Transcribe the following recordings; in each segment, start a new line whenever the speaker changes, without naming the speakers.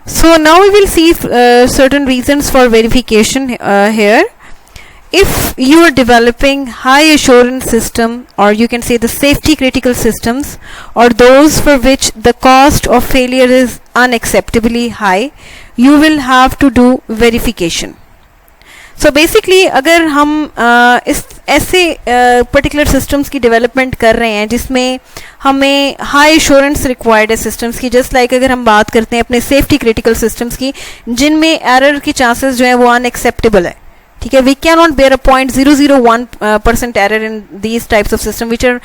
So now we will see certain reasons for verification here. If you are developing high assurance system, or you can say the safety critical systems, or those for which the cost of failure is unacceptably high, you will have to do verification. So basically अगर हम इस ऐसे particular systems की development कर रहे हैं जिसमें हमें हाई एश्योरेंस रिक्वायर्ड है सिस्टम्स की, जस्ट लाइक अगर हम बात करते हैं अपने सेफ्टी क्रिटिकल सिस्टम्स की जिनमें एरर की चांसेस जो है वो अनएक्सेप्टेबल है, ठीक है. We can not bear a 0.001% error in these types of system which are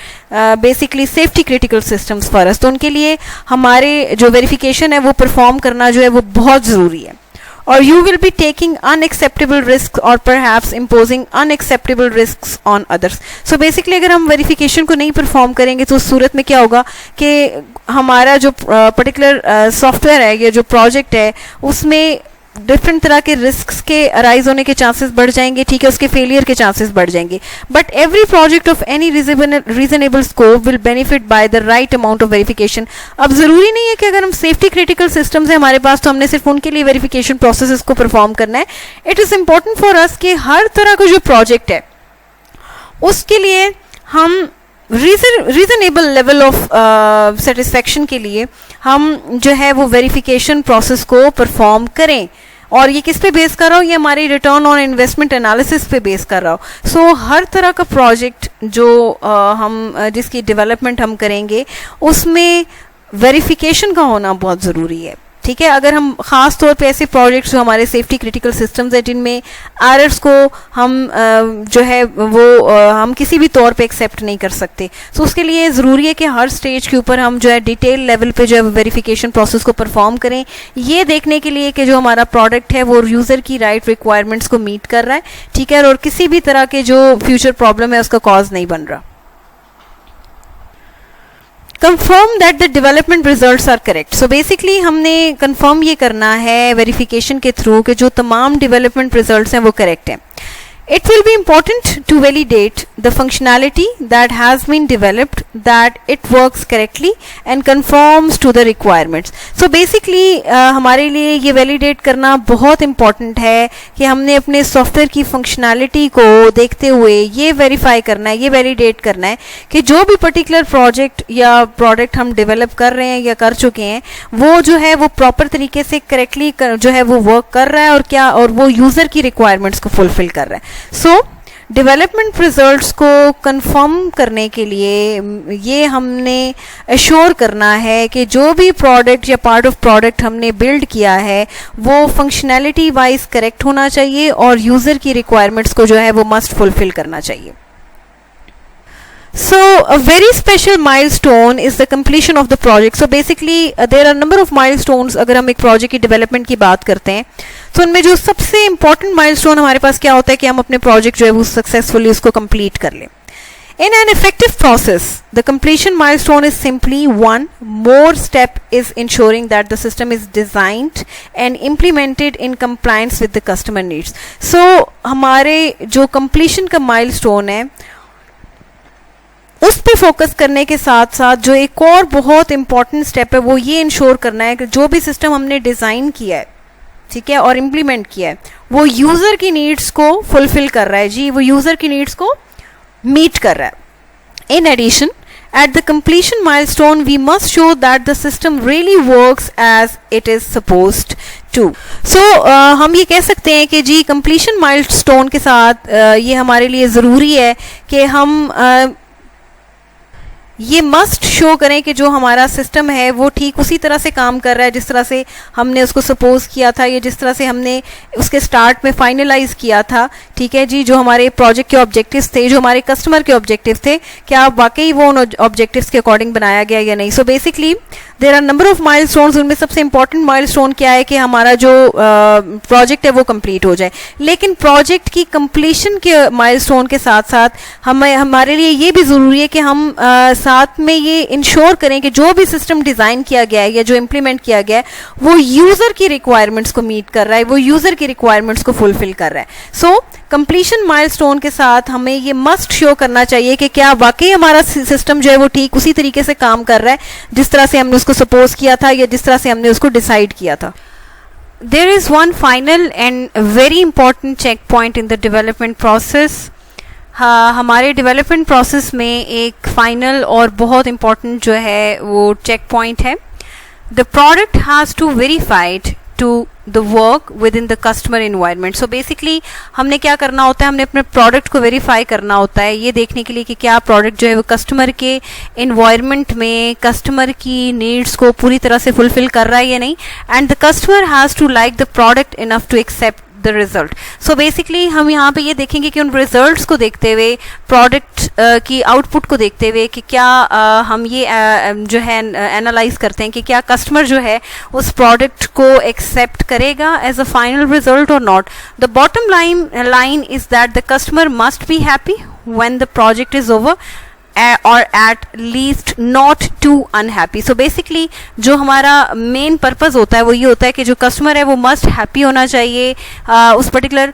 basically safety critical systems for us. तो उनके लिए हमारे जो वेरिफिकेशन है वो परफॉर्म करना जो है वो बहुत ज़रूरी है. Or you will be taking unacceptable risks or perhaps imposing unacceptable risks on others. So basically अगर हम वेरिफिकेशन को नहीं परफॉर्म करेंगे तो उस सूरत में क्या होगा कि हमारा जो पर्टिकुलर सॉफ्टवेयर है या जो प्रोजेक्ट है उसमें डिफरेंट तरह के रिस्क्स के अराइज होने के चांसेस बढ़ जाएंगे, ठीक है, उसके फेलियर के चांसेस बढ़ जाएंगे. But every project of any reasonable scope will benefit by the right amount of verification. अब जरूरी नहीं है कि अगर हम सेफ्टी क्रिटिकल सिस्टम्स है हमारे पास तो हमने सिर्फ उनके लिए वेरिफिकेशन प्रोसेस को परफॉर्म करना है. It is important for us कि हर तरह का जो प्रोजेक्ट है उसके लिए हम रीजनेबल लेवल ऑफ सेटिस्फेक्शन के लिए हम जो है वो वेरिफिकेशन प्रोसेस को परफॉर्म करें. और ये किस पे बेस कर रहा हो, ये हमारी रिटर्न ऑन इन्वेस्टमेंट एनालिसिस पे बेस कर रहा हो. सो हर तरह का प्रोजेक्ट जो हम जिसकी डेवलपमेंट हम करेंगे उसमें वेरिफिकेशन का होना बहुत ज़रूरी है, ठीक है. अगर हम ख़ास तौर पे ऐसे प्रोजेक्ट्स जो हमारे सेफ्टी क्रिटिकल सिस्टम्स है जिनमें एरर्स को हम जो है वो हम किसी भी तौर पे एक्सेप्ट नहीं कर सकते, तो उसके लिए ज़रूरी है कि हर स्टेज के ऊपर हम जो है डिटेल लेवल पे जो है वेरिफिकेशन प्रोसेस को परफॉर्म करें, ये देखने के लिए कि जो हमारा प्रोडक्ट है वो यूज़र की राइट रिक्वायरमेंट्स को मीट कर रहा है, ठीक है, और किसी भी तरह के जो फ्यूचर प्रॉब्लम है उसका कॉज नहीं बन रहा. Confirm that the development results are correct. So basically हमने कंफर्म ये करना है वेरिफिकेशन के थ्रू कि जो तमाम डेवलपमेंट रिजल्ट्स हैं वो करेक्ट हैं. It will be important to validate the functionality that has been developed, that it works correctly and conforms to the requirements. So basically हमारे लिए ये validate करना बहुत important है कि हमने अपने सॉफ्टवेयर की functionality को देखते हुए ये verify करना है, ये validate करना है कि जो भी particular project या product हम develop कर रहे हैं या कर चुके हैं वो जो है वो proper तरीके से correctly जो है वो work कर रहा है और क्या और वो user की requirements को fulfill कर रहा है. सो डेवलपमेंट रिजल्ट्स को कंफर्म करने के लिए ये हमने एश्योर करना है कि जो भी प्रोडक्ट या पार्ट ऑफ प्रोडक्ट हमने बिल्ड किया है वो फंक्शनैलिटी वाइज करेक्ट होना चाहिए और यूज़र की रिक्वायरमेंट्स को जो है वो मस्ट फुलफिल करना चाहिए. So a very special milestone is the completion of the project. So basically there are number of milestones. अगर हम एक प्रोजेक्ट की डेवलपमेंट की बात करते हैं तो उनमें जो सबसे इम्पोर्टेंट माइलस्टोन हमारे पास क्या होता है कि हम अपने प्रोजेक्ट जो है वो सक्सेसफुली उसको कंप्लीट कर लें. In an effective process, the completion milestone is simply one more step is ensuring that the system is designed and implemented in compliance with the customer needs. So हमारे जो completion का milestone है उस पे focus करने के साथ साथ जो एक और बहुत इंपॉर्टेंट स्टेप है वो ये इंश्योर करना है कि जो भी सिस्टम हमने डिज़ाइन किया है, ठीक है, और इम्प्लीमेंट किया है वो यूज़र की नीड्स को फुलफिल कर रहा है, जी वो यूज़र की नीड्स को मीट कर रहा है. In addition at the completion milestone we must show that the system really works as it is supposed to. So हम ये कह सकते हैं कि जी completion milestone के साथ ये हमारे लिए ज़रूरी है कि हम ये मस्ट शो करें कि जो हमारा सिस्टम है वो ठीक उसी तरह से काम कर रहा है जिस तरह से हमने उसको सपोज किया था या जिस तरह से हमने उसके स्टार्ट में फाइनलाइज किया था, ठीक है जी. जो हमारे प्रोजेक्ट के ऑब्जेक्टिव्स थे, जो हमारे कस्टमर के ऑब्जेक्टिव थे, क्या वाकई वो उन ऑब्जेक्टिव्स के अकॉर्डिंग बनाया गया या नहीं. So basically there are number of milestones. उनमें सबसे इंपॉर्टेंट माइलस्टोन क्या है कि हमारा जो प्रोजेक्ट है वो कंप्लीट हो जाए. लेकिन प्रोजेक्ट की कंप्लीशन के माइलस्टोन के साथ साथ हमारे लिए ये भी ज़रूरी है कि हम साथ में ये इंश्योर करें कि जो भी सिस्टम डिज़ाइन किया गया है या जो इम्प्लीमेंट किया गया है वो यूज़र की रिक्वायरमेंट्स को मीट कर रहा है, वो यूज़र की रिक्वायरमेंट्स को फुलफिल कर रहा है. सो कंप्लीशन माइलस्टोन के साथ हमें ये मस्ट शो करना चाहिए कि क्या वाकई हमारा सिस्टम जो है वो ठीक उसी तरीके से काम कर रहा है जिस तरह से हमने उसको सपोज किया था या जिस तरह से हमने उसको डिसाइड किया था. there is one final and very important checkpoint in the development process. हाँ, हमारे डेवलपमेंट प्रोसेस में एक फाइनल और बहुत इम्पॉर्टेंट जो है वो चेक पॉइंट है. The product has to verified to the work within the customer environment. So basically हमने क्या करना होता है, हमने अपने प्रोडक्ट को वेरीफाई करना होता है ये देखने के लिए कि क्या प्रोडक्ट जो है वो कस्टमर के इन्वायरमेंट में कस्टमर की नीड्स को पूरी तरह से फुलफिल कर रहा है या नहीं. And the customer has to like the product enough to accept the result. So basically हम यहाँ पे ये देखेंगे कि उन रिजल्ट्स को देखते हुए, प्रोडक्ट की आउटपुट को देखते हुए कि क्या हम ये जो है एनालाइज करते हैं कि क्या कस्टमर जो है उस प्रोडक्ट को एक्सेप्ट करेगा एज अ फाइनल रिजल्ट और not. The bottom line is that the customer must be happy when the project is over or at least not too unhappy. So basically जो हमारा main purpose होता है वो ये होता है कि जो कस्टमर है वो मस्ट हैप्पी होना चाहिए उस पर्टिकुलर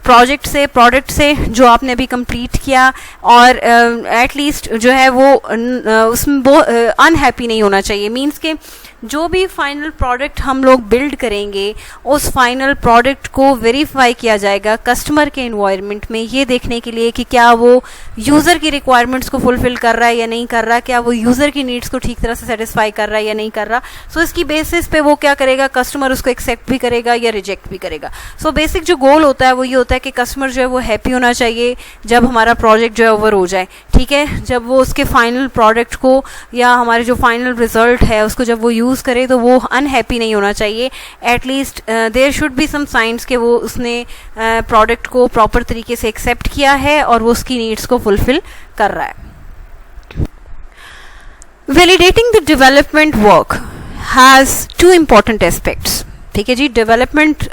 प्रोडक्ट से जो आपने अभी कंप्लीट किया, और एटलीस्ट जो है वो उसमें वो अनहैप्पी नहीं होना चाहिए. मीन्स के जो भी फाइनल प्रोडक्ट हम लोग बिल्ड करेंगे उस फाइनल प्रोडक्ट को वेरीफाई किया जाएगा कस्टमर के एनवायरनमेंट में ये देखने के लिए कि क्या वो यूज़र की रिक्वायरमेंट्स को फुलफिल कर रहा है या नहीं कर रहा, क्या वो यूज़र की नीड्स को ठीक तरह से सेटिस्फाई कर रहा है या नहीं कर रहा. सो इसकी बेसिस पे वो क्या करेगा, कस्टमर उसको एक्सेप्ट भी करेगा या रिजेक्ट भी करेगा. सो बेसिक जो गोल होता है वो ये होता है कि कस्टमर जो है वो हैप्पी होना चाहिए जब हमारा प्रोजेक्ट जो है ओवर हो जाए. ठीक है, जब वो उसके फाइनल प्रोडक्ट को या हमारे जो फाइनल रिजल्ट है उसको जब वो यूज़ करे तो वो अनहैप्पी नहीं होना चाहिए. At least there should be some science कि वो उसने प्रोडक्ट को प्रॉपर तरीके से एक्सेप्ट किया है और वो उसकी नीड्स को फुलफिल कर रहा है. Validating the development work has two important aspects. ठीक है जी, डेवलपमेंट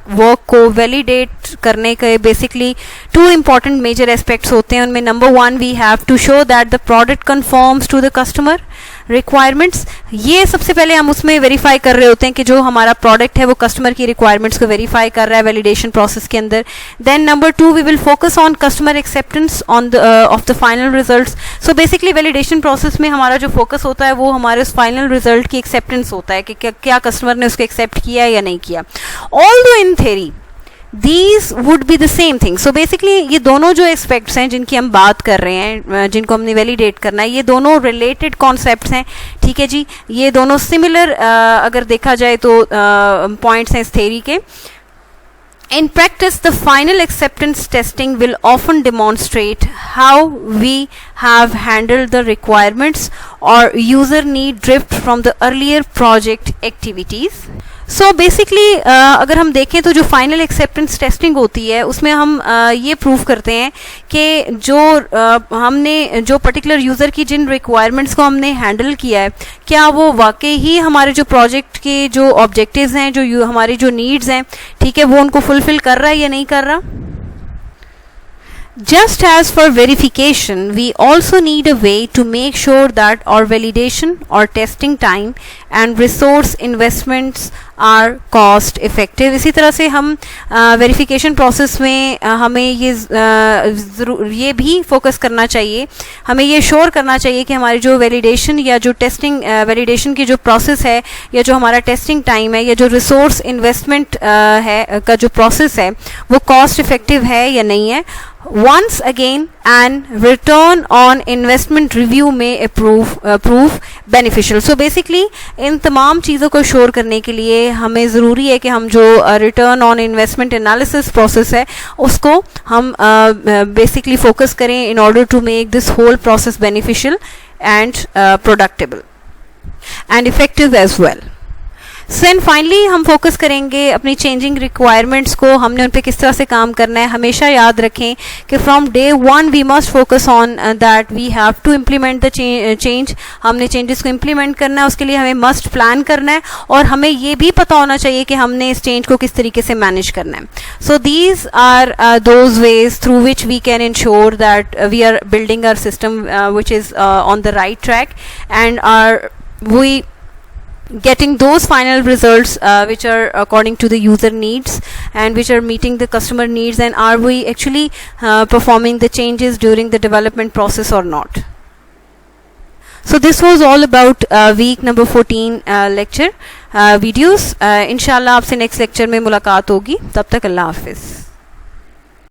वर्क को वैलिडेट करने के basically two important major aspects होते हैं. उनमें number one, we have to show that the product confirms to the customer requirements. ये सबसे पहले हम उसमें वेरीफाई कर रहे होते हैं कि जो हमारा प्रोडक्ट है वो कस्टमर की रिक्वायरमेंट्स को वेरीफाई कर रहा है वैलिडेशन प्रोसेस के अंदर. Then number two, we will focus on customer acceptance on the of the final results. So basically validation process में हमारा जो फोकस होता है वो हमारे उस फाइनल रिजल्ट की एक्सेप्टेंस होता है कि क्या कस्टमर ने उसको एक्सेप्ट किया या नहीं किया. Although in theory these would be the same thing. So basically ये दोनों जो एस्पेक्ट्स हैं जिनकी हम बात कर रहे हैं, जिनको हमने वैलिडेट करना है, ये दोनों रिलेटेड कॉन्सेप्ट्स हैं. ठीक है जी, ये दोनों सिमिलर अगर देखा जाए तो पॉइंट्स हैं इस थ्योरी के. In practice, the final acceptance testing will often demonstrate how we have handled the requirements or user need drift from the earlier project activities. So basically अगर हम देखें तो जो फाइनल एक्सेप्टेंस टेस्टिंग होती है उसमें हम ये प्रूव करते हैं कि जो हमने जो पर्टिकुलर यूज़र की जिन रिक्वायरमेंट्स को हमने हैंडल किया है क्या वो वाकई ही हमारे जो प्रोजेक्ट के जो ऑब्जेक्टिव्स हैं, जो हमारी जो नीड्स हैं, ठीक है, वो उनको फुलफिल कर रहा है या नहीं कर रहा. Just as for verification, we also need a way to make sure that our validation or testing time and resource investments are cost effective. इसी तरह से हम वेरिफिकेशन प्रोसेस में हमें ये भी फोकस करना चाहिए, हमें ये श्योर करना चाहिए कि हमारी जो वैलिडेशन या जो टेस्टिंग वैलिडेशन की जो प्रोसेस है या जो हमारा टेस्टिंग टाइम है या जो रिसोर्स इन्वेस्टमेंट है का जो प्रोसेस है वो कॉस्ट इफेक्टिव है या नहीं है. Once again, and return on investment review may prove beneficial. So basically इन तमाम चीज़ों को श्योर करने के लिए हमें ज़रूरी है कि हम जो return on investment analysis process है उसको हम बेसिकली फोकस करें in order to make this whole process beneficial and productive and effective as well. And finally हम फोकस करेंगे अपनी चेंजिंग रिक्वायरमेंट्स को, हमने उन पर किस तरह से काम करना है. हमेशा याद रखें कि from day one we must focus on that we have to implement the change. हमने चेंजेस को इम्प्लीमेंट करना है, उसके लिए हमें मस्ट प्लान करना है और हमें ये भी पता होना चाहिए कि हमने इस चेंज को किस तरीके से मैनेज करना है. So these are those ways through which we can ensure that we are building our system which is on the right track and are we getting those final results which are according to the user needs and which are meeting the customer needs, and are we actually performing the changes during the development process or not. So this was all about week number 14 lecture videos. इंशाल्लाह आपसे next lecture में मुलाकात होगी. तब तक अल्लाह हाफिज़.